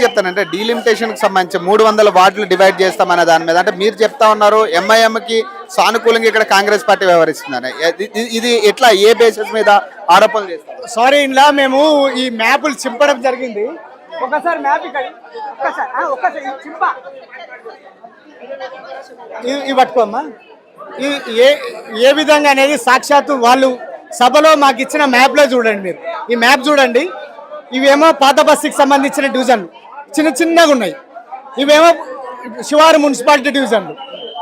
చెప్తానంటే డీలిమిటేషన్ కి సంబంధించి 300 వార్డులు డివైడ్ చేస్తామన్న దాని మీద అంటే మీరు చెప్తా ఉన్నారు ఎంఐఎం కి సానుకూలంగా ఇక్కడ కాంగ్రెస్ పార్టీ వ్యవహరిస్తుందని ఇది ఎట్లా ఏ బేసిస్ మీద ఆరోపణలు చేస్తారు? సారీ ఇంట్లో మేము ఈ మ్యాప్లు చింపడం జరిగింది. ఒకసారి మ్యాప్ ఇక్కడ ఒక్కసారి చింప ఇవి పట్టుకోమ్మా. ఏ విధంగా అనేది సాక్షాత్తు వాళ్ళు సభలో మాకు ఇచ్చిన మ్యాప్లో చూడండి. మీరు ఈ మ్యాప్ చూడండి. ఇవేమో పాత బస్తీకి సంబంధించిన డివిజన్లు చిన్నగా ఉన్నాయి. ఇవేమో శివారు మున్సిపాలిటీ డివిజన్లు,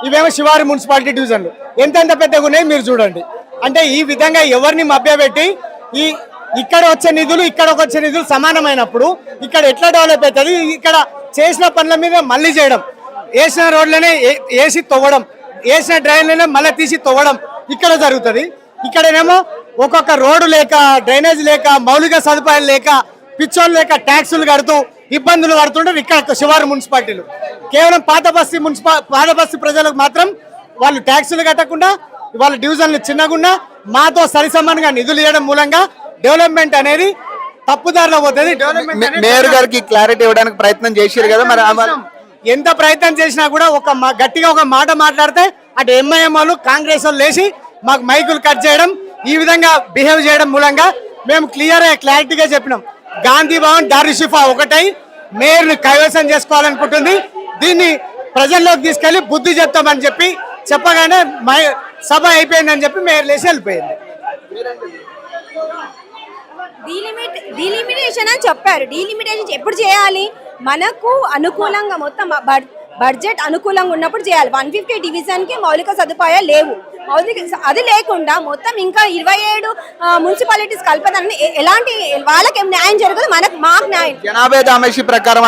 ఇవేమో శివారు మున్సిపాలిటీ డివిజన్లు ఎంతెంత పెద్దగా ఉన్నాయి మీరు చూడండి. అంటే ఈ విధంగా ఎవరిని మభ్యపెట్టి ఇక్కడ వచ్చే నిధులు ఇక్కడ వచ్చే నిధులు సమానమైనప్పుడు ఇక్కడ ఎట్లా డెవలప్ అవుతుంది? ఇక్కడ చేసిన పనుల మీద మళ్ళీ చేయడం, వేసిన రోడ్లనే వేసి తవ్వడం, వేసిన డ్రైన్లనే మళ్ళీ తీసి తవ్వడం ఇక్కడ జరుగుతుంది. ఇక్కడనేమో ఒక్కొక్క రోడ్డు లేక, డ్రైనేజ్ లేక, మౌలిక సదుపాయాలు లేక, పిచ్చోళ్ళు లేక ట్యాక్సులు కడుతూ ఇబ్బందులు పడుతుంటారు. ఇక్కడ శివారు మున్సిపాలిటీలు కేవలం పాత బస్తీ ప్రజలకు మాత్రం వాళ్ళు ట్యాక్సులు కట్టకుండా వాళ్ళ డివిజన్లు చిన్నగున్నా మాతో సరిసమానంగా నిధులు ఇవ్వడం మూలంగా డెవలప్మెంట్ అనేది తప్పుదారిలో పోతుంది. డెవలప్మెంట్ మేయర్ గారికి క్లారిటీ ఇవ్వడానికి ప్రయత్నం చేశారు కదా, మరి ఎంత ప్రయత్నం చేసినా కూడా గట్టిగా ఒక మాట మాట్లాడితే అటు ఎంఐఎం వాళ్ళు కాంగ్రెస్ వాళ్ళు లేచి మాకు మైకులు కట్ చేయడం, ఈ విధంగా బిహేవ్ చేయడం మూలంగా మేము క్లారిటీగా చెప్పినాం. గాంధీ భవన్ దారుషిఫా ఒకటై మేయర్ని కైవసం చేసుకోవాలనుకుంటుంది. దీన్ని ప్రజల్లోకి తీసుకెళ్లి బుద్ధి చెప్తామని చెప్పి చెప్పగానే సభ అయిపోయిందని చెప్పి మేయర్ లేచి వెళ్ళిపోయింది. డీలిమిటేషన్ అని చెప్పారు. డీలిమిటేషన్ ఎప్పుడు చేయాలి? మనకు అనుకూలంగా మొత్తం బడ్జెట్ అనుకూలంగా ఉన్నప్పుడు చేయాలి. 150 డివిజన్కి మౌలిక సదుపాయాలు లేవు. అది లేకుండా మొత్తం ఇంకా 27 మున్సిపాలిటీస్ కల్పదని ఎలాంటి వాళ్ళకి న్యాయం జరగదు, మాకు న్యాయం. జనాభా దామేషి ప్రకారం